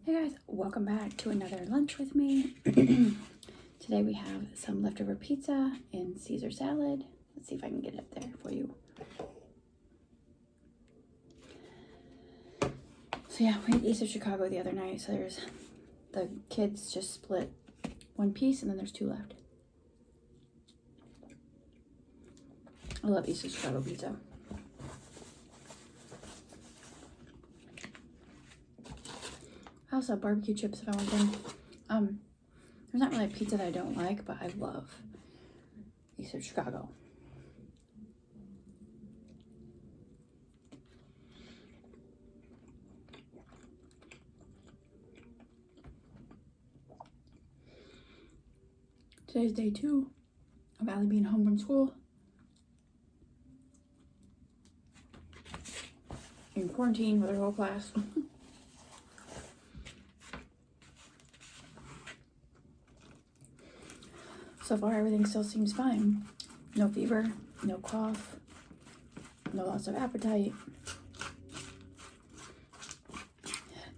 Hey guys, welcome back to another lunch with me. Today we have some leftover pizza and Caesar salad. Let's see if I can get it up there for you. So yeah, we ate East of Chicago the other night. So there's the kids just split one piece and then there's two left. I love East of Chicago pizza. I also have barbecue chips if I want them. There's not really a pizza that I don't like, but I love East of Chicago. Today's day 2 of Allie being home from school. In quarantine with her whole class. So far, everything still seems fine. No fever, no cough, no loss of appetite.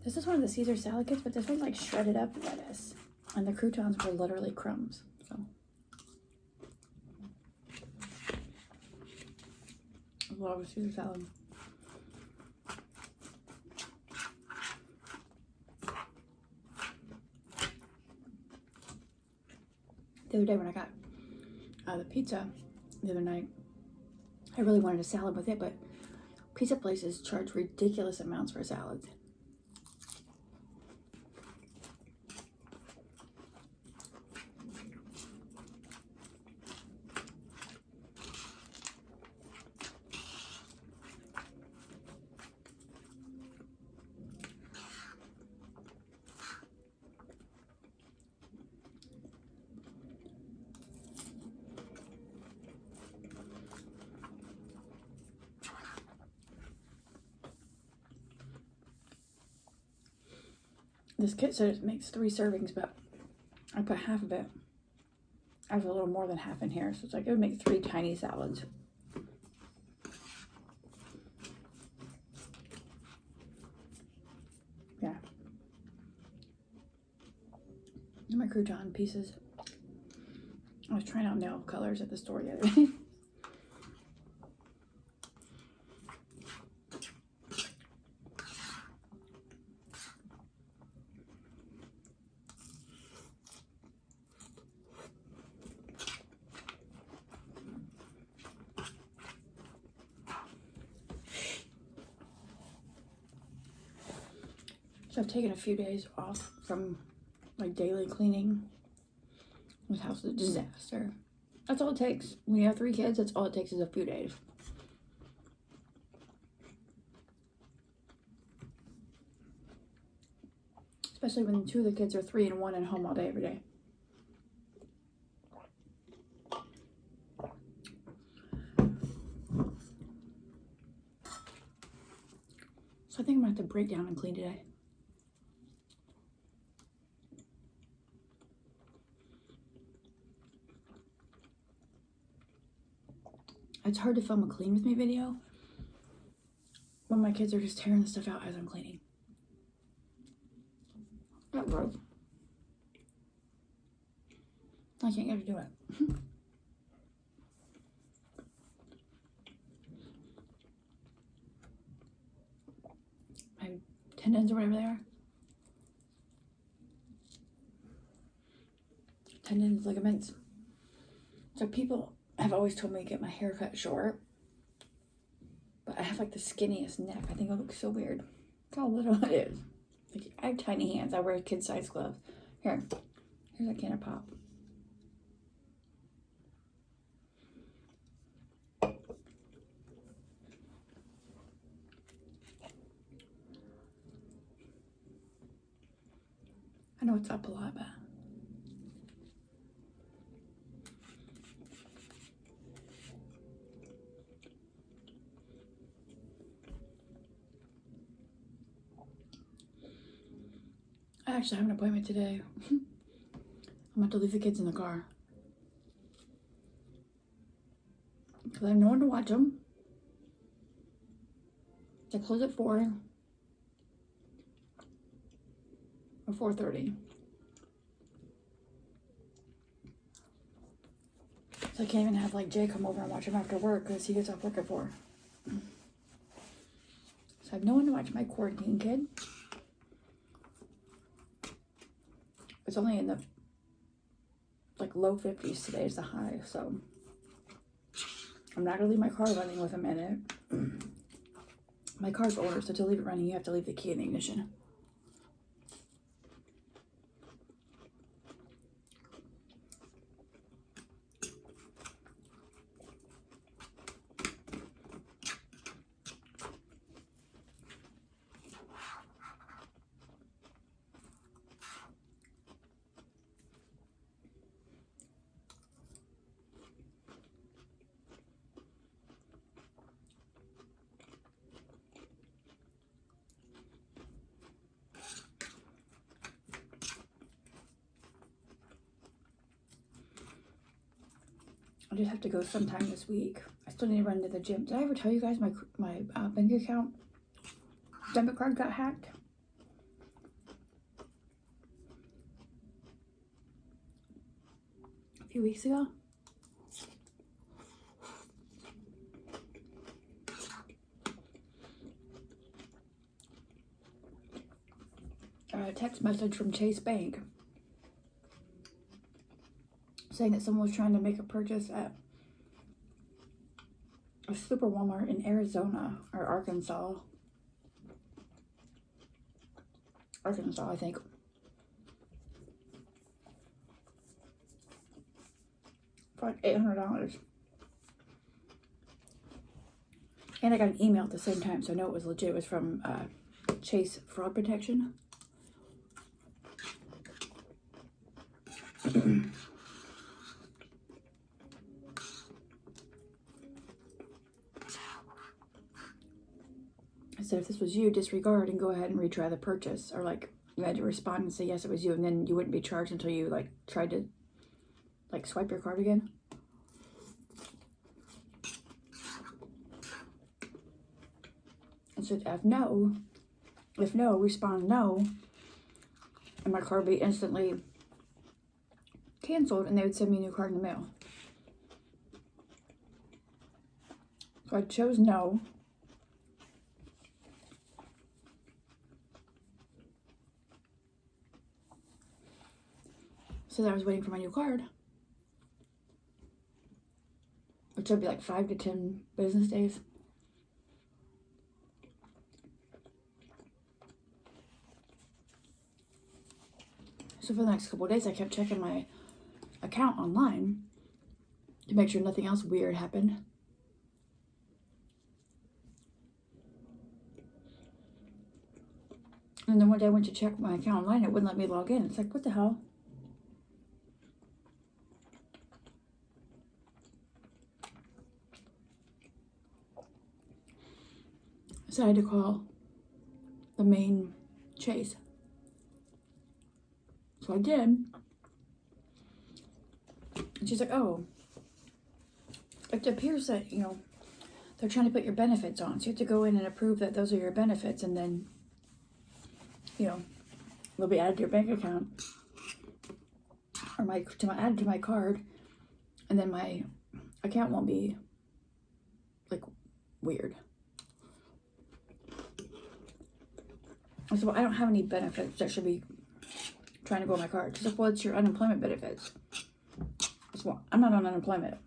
This is one of the Caesar salad kits, but this one's like shredded up lettuce. And the croutons were literally crumbs. So I love Caesar salad. The other day when I got the pizza the other night, I really wanted a salad with it, but pizza places charge ridiculous amounts for salads. This kit said it makes 3 servings, but I put half of it. I have a little more than half in here, so it's like it would make 3 tiny salads. Yeah. And my crouton pieces. I was trying out nail colors at the store the other day. So I've taken a few days off from like daily cleaning. This house is a disaster. That's all it takes. When you have 3 kids, that's all it takes is a few days. Especially when 2 of the kids are 3 and 1 at home all day every day. So I think I'm gonna have to break down and clean today. It's hard to film a clean with me video when my kids are just tearing the stuff out as I'm cleaning. That gross. I can't get to do it. My tendons or whatever they are. Tendons, ligaments. So people have always told me to get my hair cut short, but I have like the skinniest neck. I think it looks so weird. Look how little it is. Like, I have tiny hands. I wear kid size gloves. Here's a can of pop. I know it's up a lot, but I actually have an appointment today. I'm about to leave the kids in the car. Because I have no one to watch them. They close at 4. or 4:30. So I can't even have like Jay come over and watch him after work because he gets off work at 4. So I have no one to watch my quarantine kid. It's only in the like low 50s today is the high, so I'm not gonna leave my car running with him in it. My car's older, so to leave it running, you have to leave the key in the ignition. I just have to go sometime this week. I still need to run to the gym. Did I ever tell you guys my bank account debit card got hacked? A few weeks ago. A text message from Chase Bank saying that someone was trying to make a purchase at a super Walmart in Arizona or Arkansas. Arkansas, I think. For like $800. And I got an email at the same time, so I know it was legit. It was from Chase Fraud Protection. So if this was you, disregard and go ahead and retry the purchase. Or like you had to respond and say yes, it was you, and then you wouldn't be charged until you like tried to like swipe your card again. And so if no, respond no, and my card would be instantly canceled, and they would send me a new card in the mail. So I chose no. So then I was waiting for my new card, which would be like 5 to 10 business days. So for the next couple of days, I kept checking my account online to make sure nothing else weird happened. And then one day I went to check my account online, it wouldn't let me log in. It's like, what the hell? So I had to call the main Chase. So I did. And she's like, oh, it appears that, you know, they're trying to put your benefits on. So you have to go in and approve that those are your benefits, and then, you know, they'll be added to your bank account or added to my card, and then my account won't be like weird. I said, well, I don't have any benefits that should be trying to go on my card. She's like, well, it's your unemployment benefits. I said, well, I'm not on unemployment.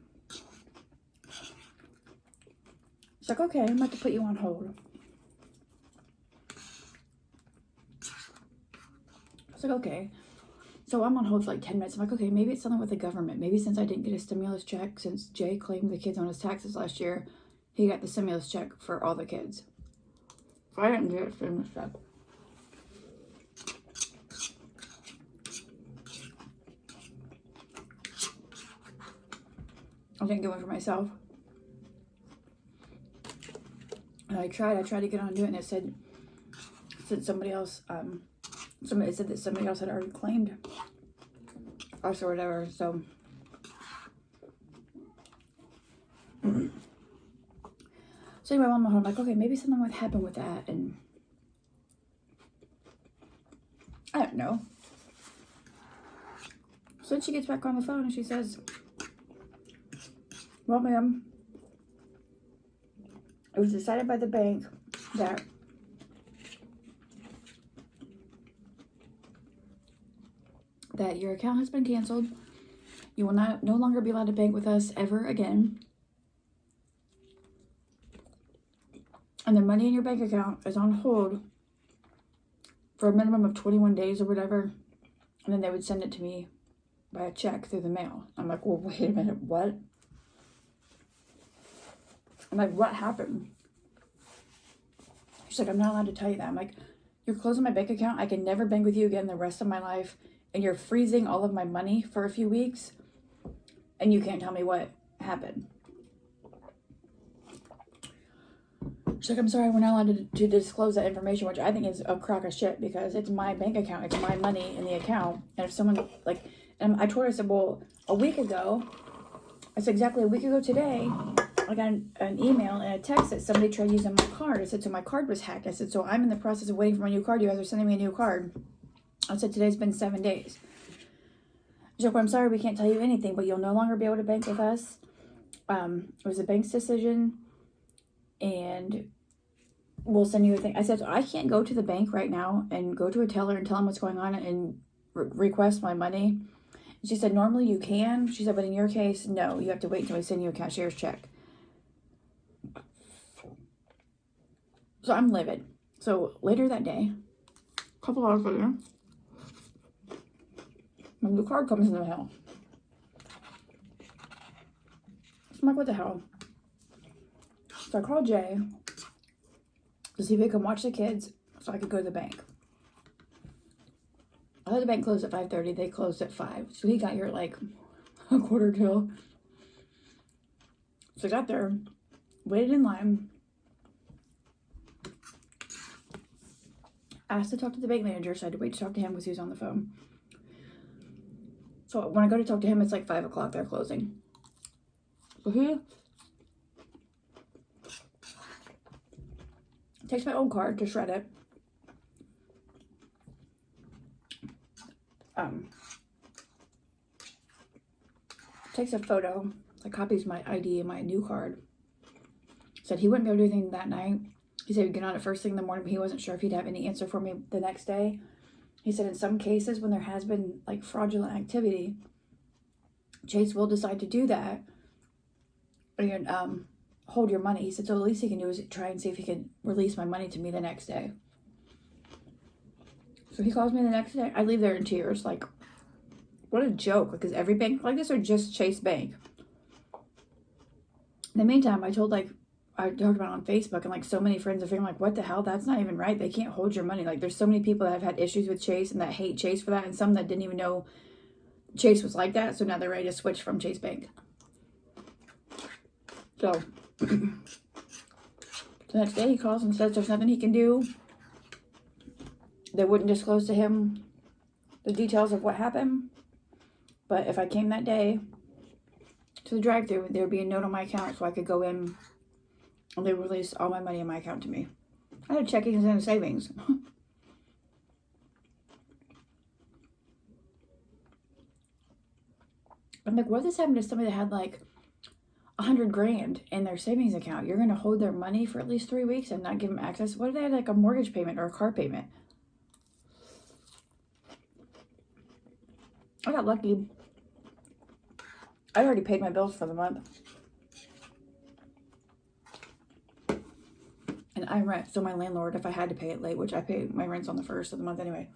She's like, okay, I'm about to put you on hold. I was like, okay. So I'm on hold for like 10 minutes. I'm like, okay, maybe it's something with the government. Maybe since I didn't get a stimulus check, since Jay claimed the kids on his taxes last year, he got the stimulus check for all the kids. So I didn't get a stimulus check. I didn't get one for myself. And I tried to get on to it, and it said somebody else, it said that somebody else had already claimed us or whatever, so. So anyway, I'm like, okay, maybe something would happen with that, and I heck no. So then she gets back on the phone and she says, well, ma'am, it was decided by the bank that your account has been canceled. You will no longer be allowed to bank with us ever again. And the money in your bank account is on hold for a minimum of 21 days or whatever. And then they would send it to me by a check through the mail. I'm like, well, wait a minute, what? I'm like, what happened? She's like, I'm not allowed to tell you that. I'm like, you're closing my bank account. I can never bank with you again the rest of my life. And you're freezing all of my money for a few weeks. And you can't tell me what happened. She's like, I'm sorry, we're not allowed to disclose that information, which I think is a crock of shit because it's my bank account. It's my money in the account. And if someone, like, and I told her, I said, well, a week ago, I said, exactly a week ago today, I got an email and a text that somebody tried using my card. I said, so my card was hacked. I said, so I'm in the process of waiting for my new card. You guys are sending me a new card. I said, today's been 7 days. She's like, well, I'm sorry, we can't tell you anything, but you'll no longer be able to bank with us. It was the bank's decision. And we'll send you a thing. I said, so I can't go to the bank right now and go to a teller and tell them what's going on and request my money. And she said, normally you can. She said, but in your case, no. You have to wait until we send you a cashier's check. So I'm livid. So later that day, a couple hours later, my new card comes in the mail. So I'm like, what the hell? So I called Jay to see if he could watch the kids so I could go to the bank. I thought the bank closed at 5:30. They closed at 5. So he got here at like a quarter till. So I got there, waited in line, asked to talk to the bank manager, so I had to wait to talk to him because he was on the phone. So when I go to talk to him, it's like 5 o'clock. They're closing. So he takes my old card to shred it. Takes a photo, like copies my ID and my new card. Said he wouldn't be able to do anything that night. He said he'd get on it first thing in the morning, but he wasn't sure if he'd have any answer for me the next day. He said in some cases when there has been like fraudulent activity, Chase will decide to do that and hold your money. He said, so the least he can do is try and see if he can release my money to me the next day. So he calls me the next day. I leave there in tears, like, what a joke, because every bank like this or just Chase Bank. In the meantime, I talked about it on Facebook, and like so many friends are feeling like, what the hell? That's not even right. They can't hold your money. Like there's so many people that have had issues with Chase and that hate Chase for that, and some that didn't even know Chase was like that. So now they're ready to switch from Chase Bank. So the next day he calls and says there's nothing he can do. They wouldn't disclose to him the details of what happened. But if I came that day to the drive-thru, there would be a note on my account so I could go in and they would release all my money in my account to me. I had checkings and savings. I'm like, what if this happened to somebody that had like $100,000 in their savings account? You're going to hold their money for at least 3 weeks and not give them access? What if they had like a mortgage payment or a car payment? I got lucky. I already paid my bills for the month. And I rent, so my landlord, if I had to pay it late, which I pay my rent's on the 1st of the month anyway.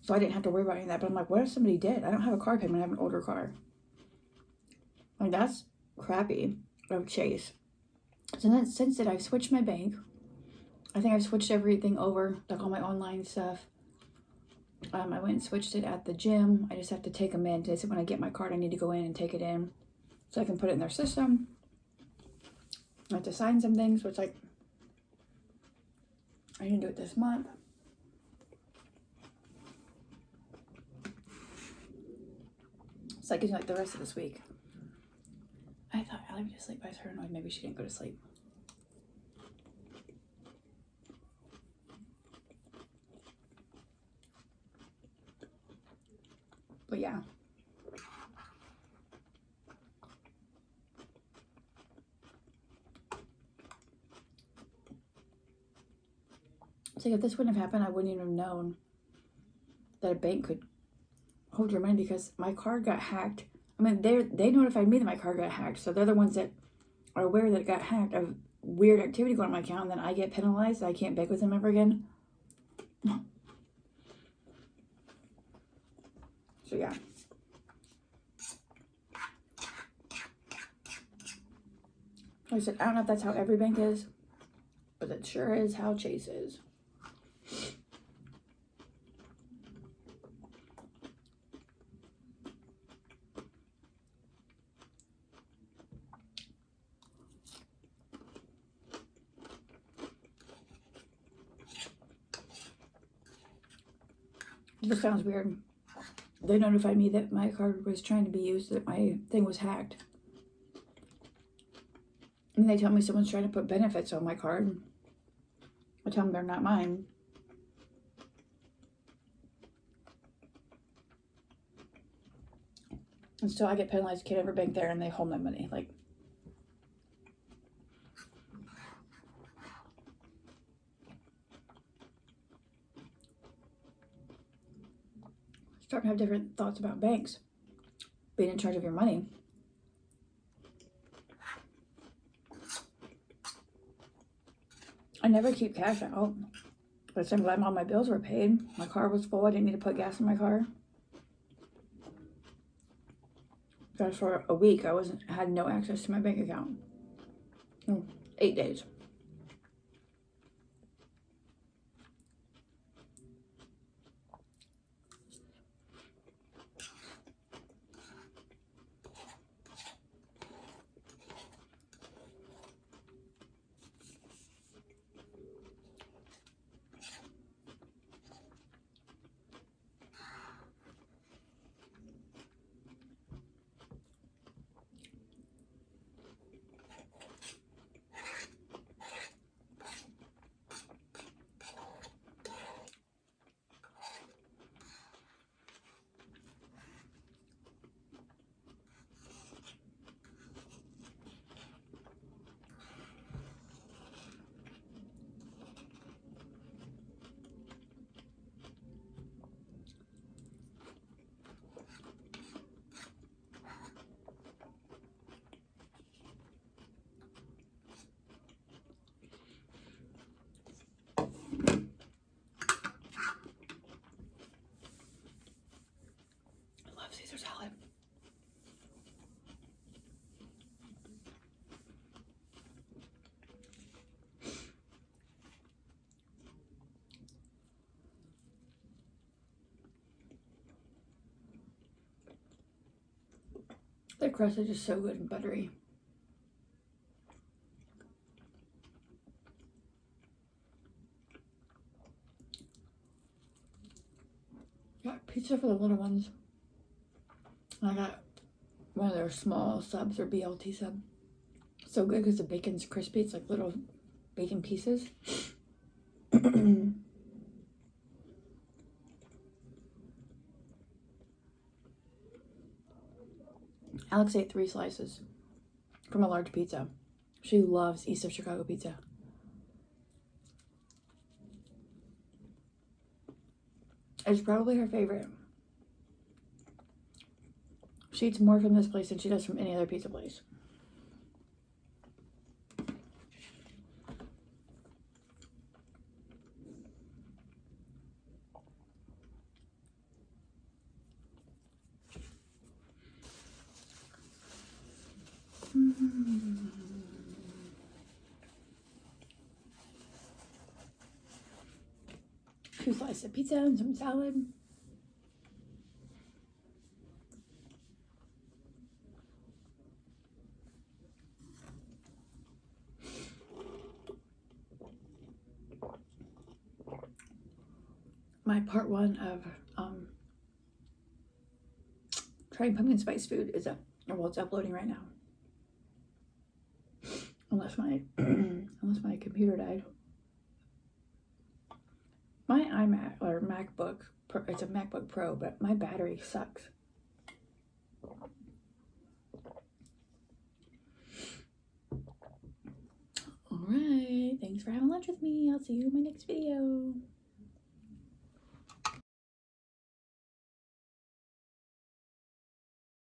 So I didn't have to worry about any of that. But I'm like, what if somebody did? I don't have a car payment. I have an older car. Like, that's crappy of Chase. So then since then, I've switched my bank. I think I've switched everything over, like all my online stuff. I went and switched it at the gym. I just have to take them in. They said when I get my card, I need to go in and take it in so I can put it in their system. I have to sign some things, which like I need to do it this month. So I can do like the rest of this week. I thought Allie went to sleep. I was her annoyed. Maybe she didn't go to sleep. But yeah. It's like if this wouldn't have happened, I wouldn't even have known that a bank could hold your money because my card got hacked. I mean, they notified me that my card got hacked, so they're the ones that are aware that it got hacked of weird activity going on my account, and then I get penalized. I can't bank with them ever again. So yeah. Like I said, I don't know if that's how every bank is, but it sure is how Chase is. This sounds weird. They notified me that my card was trying to be used, that my thing was hacked. And they tell me someone's trying to put benefits on my card. I tell them they're not mine. And still I get penalized, can't ever bank there, and they hold my money. Like, starting to have different thoughts about banks being in charge of your money. I never keep cash out, but I'm glad all my bills were paid. My car was full. I didn't need to put gas in my car. Because for a week, I had no access to my bank account. 8 days. Caesar salad. The crust is just so good and buttery. Got pizza for the little ones. I got one of their small subs or BLT sub. So good because the bacon's crispy. It's like little bacon pieces. Alex ate 3 slices from a large pizza. She loves East of Chicago pizza. It's probably her favorite. She eats more from this place than she does from any other pizza place. Mm-hmm. 2 slices of pizza and some salad. My part 1 of trying pumpkin spice food is up. Well, it's uploading right now. Unless my computer died. My iMac or MacBook, it's a MacBook Pro, but my battery sucks. Alright, thanks for having lunch with me. I'll see you in my next video.